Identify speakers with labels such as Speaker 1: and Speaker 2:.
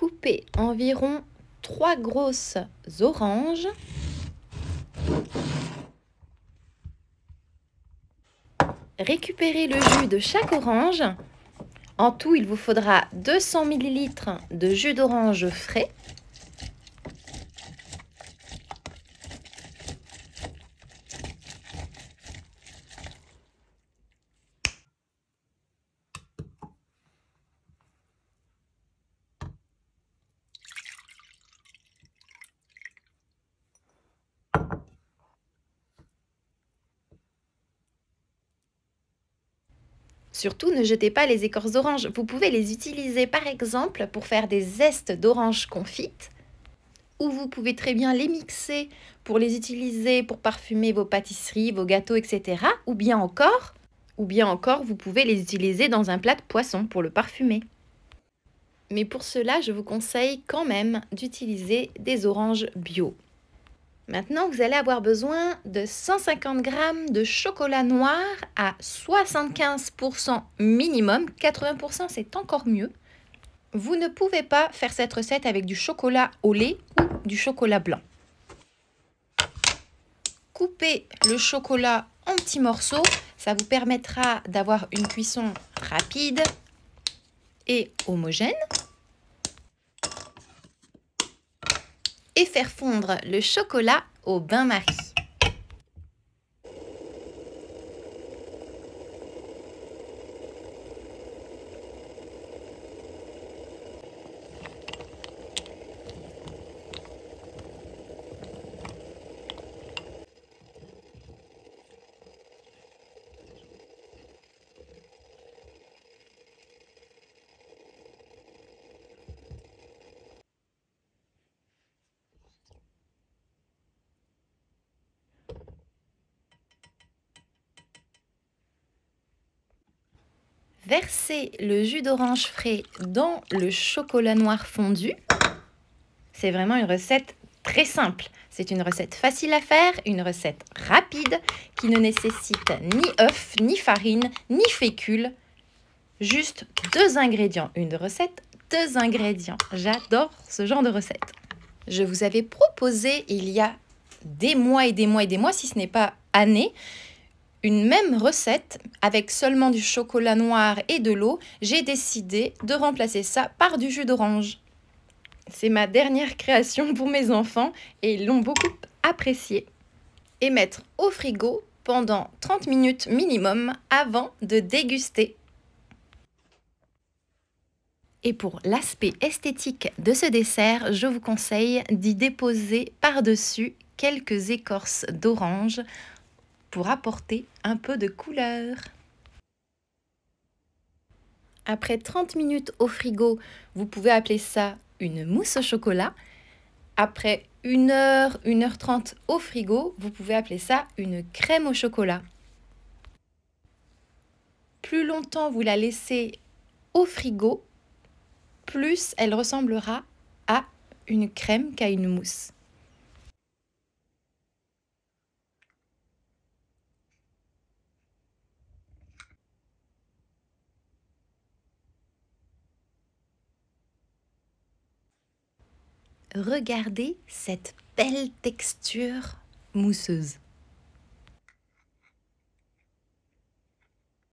Speaker 1: Coupez environ 3 grosses oranges. Récupérez le jus de chaque orange. En tout, il vous faudra 200 ml de jus d'orange frais. Surtout, ne jetez pas les écorces d'orange. Vous pouvez les utiliser par exemple pour faire des zestes d'orange confites, ou vous pouvez très bien les mixer pour les utiliser pour parfumer vos pâtisseries, vos gâteaux, etc. Ou bien encore, vous pouvez les utiliser dans un plat de poisson pour le parfumer. Mais pour cela, je vous conseille quand même d'utiliser des oranges bio. Maintenant, vous allez avoir besoin de 150 g de chocolat noir à 75% minimum. 80% c'est encore mieux. Vous ne pouvez pas faire cette recette avec du chocolat au lait ou du chocolat blanc. Coupez le chocolat en petits morceaux. Ça vous permettra d'avoir une cuisson rapide et homogène. Et faire fondre le chocolat au bain-marie. Versez le jus d'orange frais dans le chocolat noir fondu. C'est vraiment une recette très simple. C'est une recette facile à faire, une recette rapide qui ne nécessite ni œufs, ni farine, ni fécule. Juste 2 ingrédients. Une recette, 2 ingrédients. J'adore ce genre de recette. Je vous avais proposé il y a des mois et des mois et des mois, si ce n'est pas années, une même recette avec seulement du chocolat noir et de l'eau. J'ai décidé de remplacer ça par du jus d'orange. C'est ma dernière création pour mes enfants et ils l'ont beaucoup apprécié. Et mettre au frigo pendant 30 minutes minimum avant de déguster. Et pour l'aspect esthétique de ce dessert, je vous conseille d'y déposer par-dessus quelques écorces d'orange pour apporter un peu de couleur. Après 30 minutes au frigo, vous pouvez appeler ça une mousse au chocolat. Après 1 heure, 1h30 au frigo, vous pouvez appeler ça une crème au chocolat. Plus longtemps vous la laissez au frigo, plus elle ressemblera à une crème qu'à une mousse. Regardez cette belle texture mousseuse.